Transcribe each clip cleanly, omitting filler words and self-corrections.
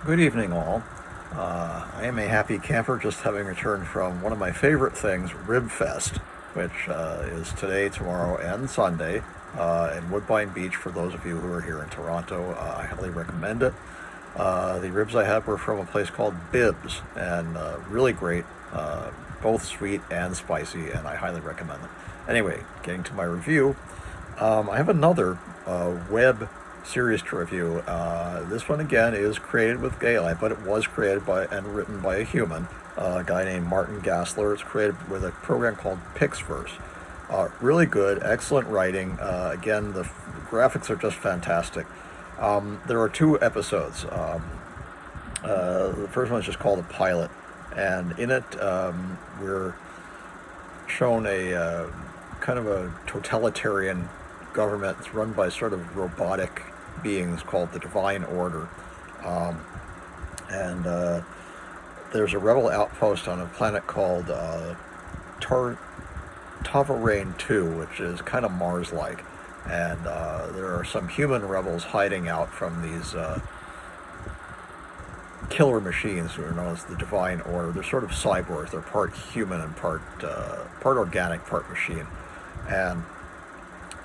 Good evening, all. I am a happy camper just having returned from one of my favorite things, Rib Fest, which is today, tomorrow, and Sunday in Woodbine Beach for those of you who are here in Toronto. I highly recommend it. The ribs I had were from a place called Bibs, and really great, both sweet and spicy, and I highly recommend them. Anyway, getting to my review, I have another web series to review. This one again is created with AI, but it was created by and written by a human, a guy named Martin Gassler. It's created with a program called Pixverse. Really good, excellent writing. Again, the graphics are just fantastic. There are two episodes. The first one is just called a pilot, and in it we're shown a kind of a totalitarian government. It's run by sort of robotic beings called the Divine Order. And there's a rebel outpost on a planet called Tavarane 2, which is kind of Mars-like. And there are some human rebels hiding out from these killer machines who are known as the Divine Order. They're sort of cyborgs. They're part human and part organic, part machine. And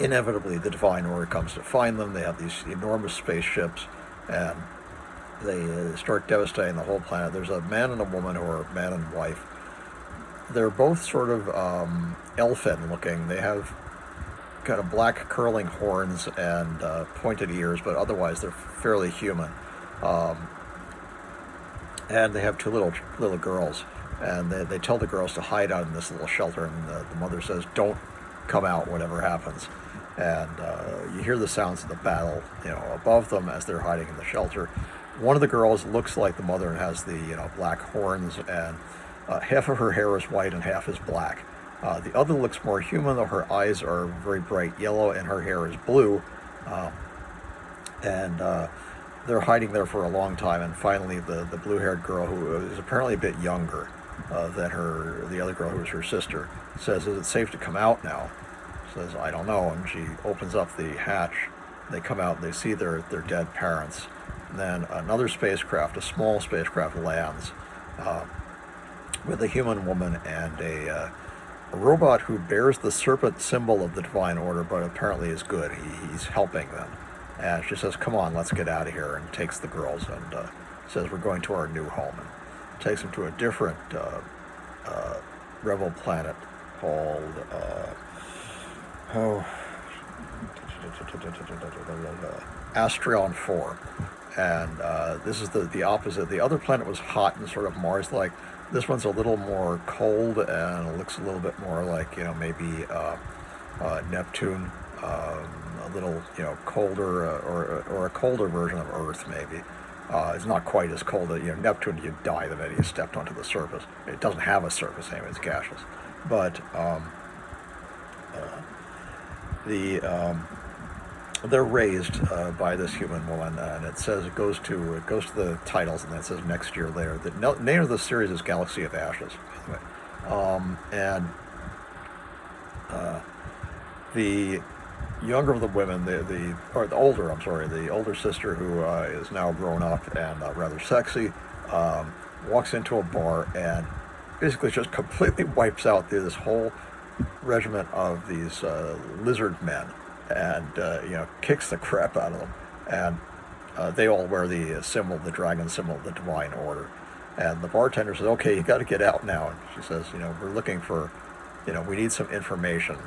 inevitably, the Divine Order comes to find them. They have these enormous spaceships, and they start devastating the whole planet. There's a man and a woman, or man and wife. They're both sort of elfin looking. They have kind of black curling horns and pointed ears, but otherwise they're fairly human. And they have two little girls, and they tell the girls to hide out in this little shelter, and the mother says, "Don't come out, whatever happens." And you hear the sounds of the battle, above them as they're hiding in the shelter. One of the girls looks like the mother and has the black horns, and half of her hair is white and half is black. The other looks more human, though her eyes are very bright yellow and her hair is blue. And they're hiding there for a long time, and finally the blue-haired girl, who is apparently a bit younger than the other girl, who is her sister, says, "Is it safe to come out now?" Says, "I don't know," and she opens up the hatch. They come out and they see their dead parents. And then another spacecraft, a small spacecraft, lands with a human woman and a robot who bears the serpent symbol of the Divine Order, but apparently is good. He's helping them. And she says, "Come on, let's get out of here," and takes the girls and says, "We're going to our new home," and takes them to a different rebel planet called Astrion 4. And this is the opposite. The other planet was hot and sort of Mars-like. This one's a little more cold and looks a little bit more like, maybe Neptune, a little, colder, or a colder version of Earth, maybe. It's not quite as cold. Neptune, you'd die the minute you stepped onto the surface. It doesn't have a surface anyway, it's gaseous. But they're raised by this human woman, and it says it goes to the titles, and then it says next year later. The name of the series is Galaxy of Ashes, by the way. And the younger of the women, the older sister, who is now grown up and rather sexy, walks into a bar and basically just completely wipes out this whole regiment of these lizard men, and kicks the crap out of them. And they all wear the dragon symbol of the Divine Order. And the bartender says, "Okay, you got to get out now." And she says, "We're looking for, we need some information.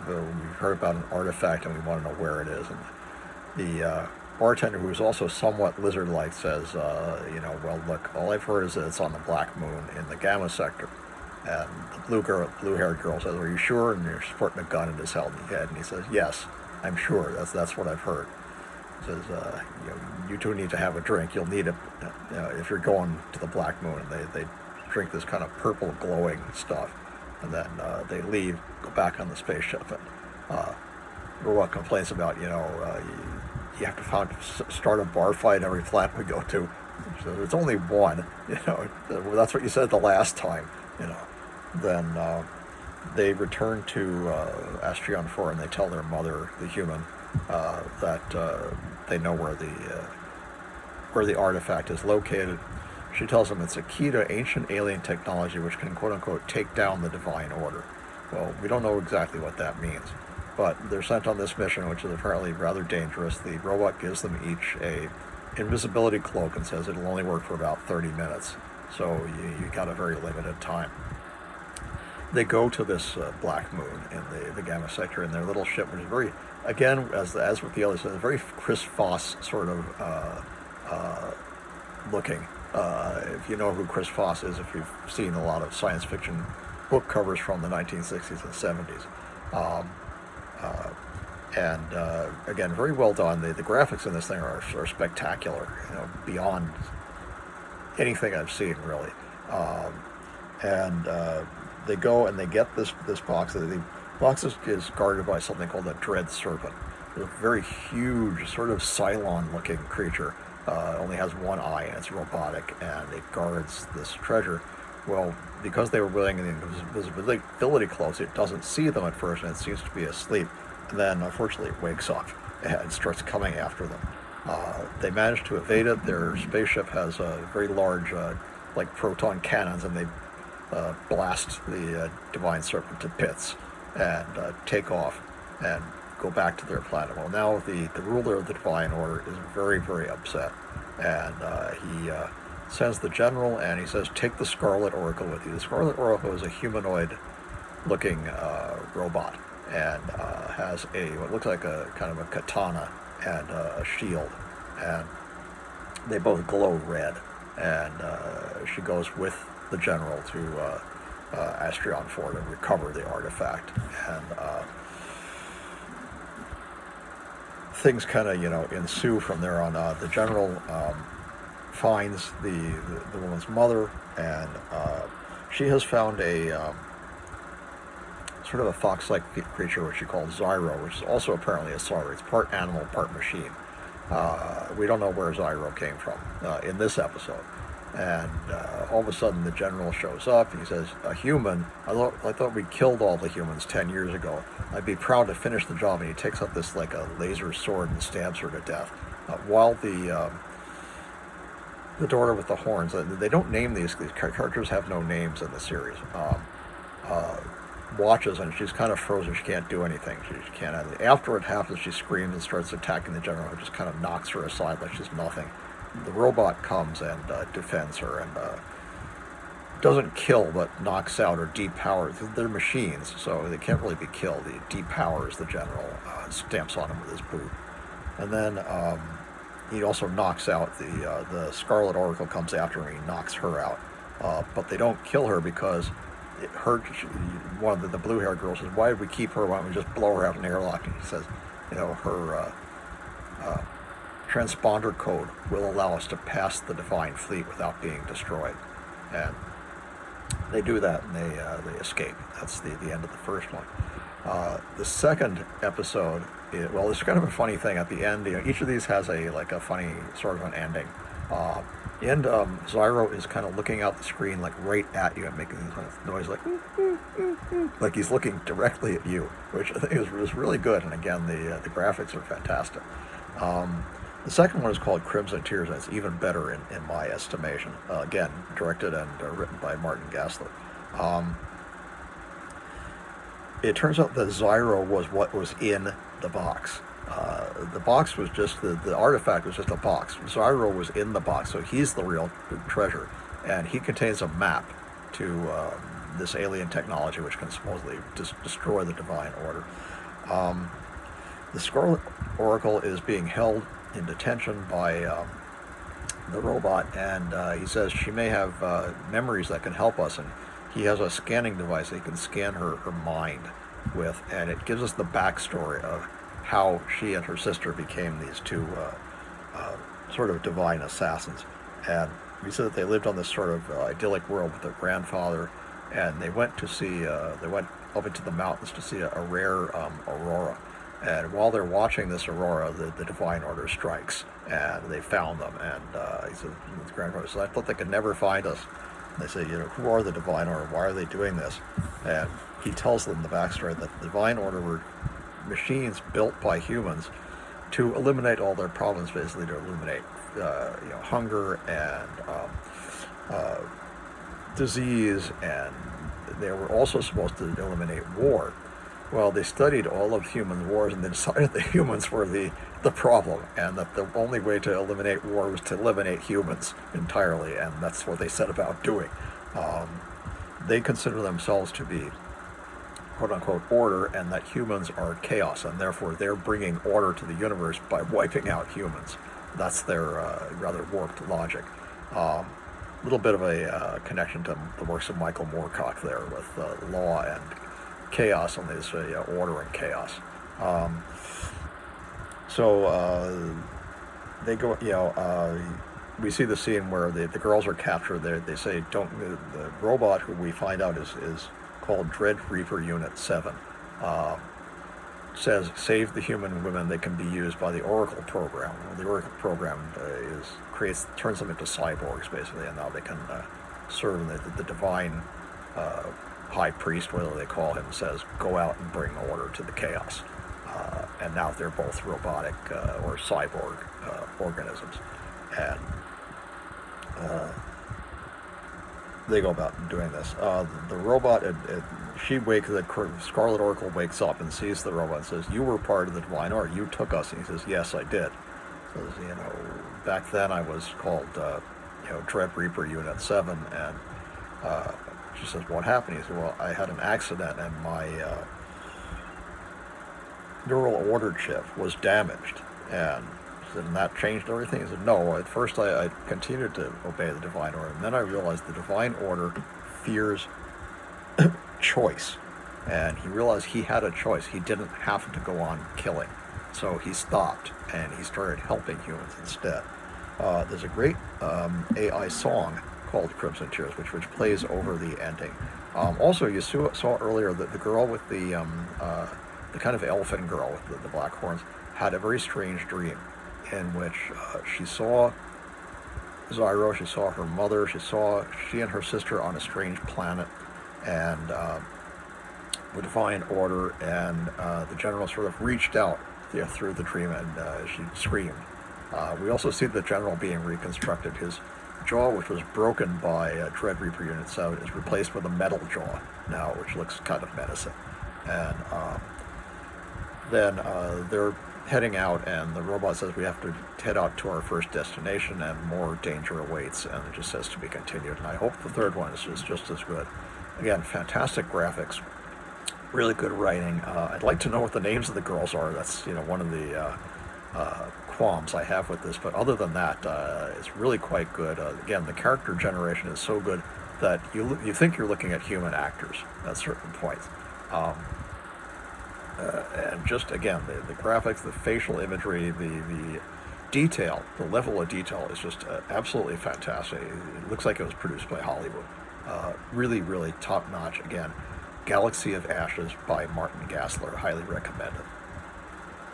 We've heard about an artifact and we want to know where it is." And the bartender, who is also somewhat lizard-like, says, "Well, look, all I've heard is that it's on the Black Moon in the Gamma sector." And the blue-haired girl says, "Are you sure?" And he's putting a gun in his head, and he says, "Yes, I'm sure. That's what I've heard." He says, "You two need to have a drink. You'll need it if you're going to the Black Moon." And they drink this kind of purple glowing stuff, and then they leave, go back on the spaceship, and robot complains about you have to start a bar fight every planet we go to. So it's only one. That's what you said the last time. Then they return to Astrion 4, and they tell their mother, the human, that they know where where the artifact is located. She tells them it's a key to ancient alien technology which can quote-unquote take down the Divine Order. Well, we don't know exactly what that means, but they're sent on this mission, which is apparently rather dangerous. The robot gives them each a invisibility cloak and says it'll only work for about 30 minutes, so you got a very limited time. They go to this black moon in the Gamma sector in their little ship, which is very, again, as with the others, a very Chris Foss sort of looking. If you know who Chris Foss is, if you've seen a lot of science fiction book covers from the 1960s and 70s. Again, very well done. The graphics in this thing are spectacular, beyond anything I've seen, really. They go and they get this box. The box is guarded by something called a Dread Serpent. It's a very huge, sort of Cylon-looking creature. Only has one eye, and it's robotic, and it guards this treasure. Well, because they were wearing the invisibility clothes, it doesn't see them at first, and it seems to be asleep. And then, unfortunately, it wakes up and starts coming after them. They manage to evade it. Their spaceship has a very large, proton cannons, and they blast the Divine Serpent to bits and take off and go back to their planet. Well, now the ruler of the Divine Order is very, very upset, and he sends the general, and he says, take the Scarlet Oracle with you. The Scarlet Oracle is a humanoid-looking robot, and has what looks like a kind of a katana and a shield, and they both glow red, and she goes with the general to Astrion 4 to recover the artifact, and things kind of ensue from there on. The general finds the woman's mother, and she has found a sort of a fox-like creature which she calls Zyro, which is also apparently a cyborg. It's part animal, part machine. We don't know where Zyro came from in this episode. And all of a sudden the general shows up, and he says, a human, I thought we killed all the humans 10 years ago. I'd be proud to finish the job. And he takes up this like a laser sword and stabs her to death. While the daughter with the horns, they don't name these characters, have no names in the series, watches, and she's kind of frozen. She can't do anything. She can't. After it happens, she screams and starts attacking the general, who just kind of knocks her aside like she's nothing. The robot comes and defends her, and doesn't kill, but knocks out or depowers. They're machines, so they can't really be killed. He depowers the general, stamps on him with his boot, and then he also knocks out the Scarlet Oracle. Comes after her, and he knocks her out, but they don't kill her because one of the blue-haired girls says, why did we keep her? Why don't we just blow her out in the airlock? And he says, her transponder code will allow us to pass the Divine Fleet without being destroyed. And they do that, and they escape. That's the end of the first one. The second episode, there's kind of a funny thing at the end. Each of these has a funny sort of an ending. The end, Zyro is kind of looking out the screen, like right at you, and making this kind of noise, like he's looking directly at you, which I think is really good. And again, the graphics are fantastic. The second one is called Crimson Tears, and it's even better in my estimation. Again, directed and written by Martin Gassler. It turns out that Zyro was what was in the box. The box was just, the artifact was just a box. Zyro was in the box, so he's the real treasure. And he contains a map to this alien technology which can supposedly destroy the Divine Order. The Scarlet Oracle is being held in detention by the robot, and he says she may have memories that can help us, and he has a scanning device that he can scan her mind with, and it gives us the backstory of how she and her sister became these two sort of divine assassins. And we said that they lived on this sort of idyllic world with their grandfather, and they went up into the mountains to see a rare aurora. And while they're watching this aurora, the Divine Order strikes, and they found them. And he said, his grandfather said, I thought they could never find us. And they say, who are the Divine Order? Why are they doing this? And he tells them the backstory that the Divine Order were machines built by humans to eliminate all their problems, basically to eliminate hunger and disease, and they were also supposed to eliminate war. Well, they studied all of human wars and they decided that humans were the problem, and that the only way to eliminate war was to eliminate humans entirely, and that's what they set about doing. They consider themselves to be quote-unquote order, and that humans are chaos, and therefore they're bringing order to the universe by wiping out humans. That's their rather warped logic. Little bit of a connection to the works of Michael Moorcock there with law and chaos, and this order and chaos. So they go, we see the scene where the girls are captured. They say, don't, the robot who we find out is called Dread Reaper Unit 7, says, save the human women, they can be used by the Oracle program. Well, the Oracle program turns them into cyborgs, basically, and now they can serve the divine high priest, whatever they call him, says, go out and bring order to the chaos. And now they're both robotic or cyborg organisms. And they go about doing this. The robot, the Scarlet Oracle wakes up and sees the robot and says, you were part of the divine order, you took us. And he says, yes, I did. Says, back then I was called, Dread Reaper Unit 7, and she says, what happened? He said, well, I had an accident and my neural order chip was damaged. And he said, and that changed everything? He said, no, at first I continued to obey the divine order, and then I realized the divine order fears choice. And he realized he had a choice. He didn't have to go on killing. So he stopped, and he started helping humans instead. There's a great AI song called Crimson Tears, which plays over the ending. Also, you saw earlier that the girl with the kind of elfin girl with the black horns had a very strange dream in which she saw Zyro, she saw her mother, she and her sister on a strange planet, and the divine order, and the general sort of reached out through the dream, and she screamed. We also see the general being reconstructed. His jaw, which was broken by Dread Reaper Unit 7, is replaced with a metal jaw now, which looks kind of menacing. And then they're heading out, and the robot says we have to head out to our first destination, and more danger awaits, and it just says to be continued. And I hope the third one is just as good. Again, fantastic graphics, really good writing. I'd like to know what the names of the girls are. That's one of the qualms I have with this, but other than that, it's really quite good. Again, the character generation is so good that you think you're looking at human actors at certain points. And just, again, the graphics, the facial imagery, the detail, the level of detail is just absolutely fantastic. It looks like it was produced by Hollywood. Really, really top-notch. Again, Galaxy of Ashes by Martin Gassler. Highly recommended.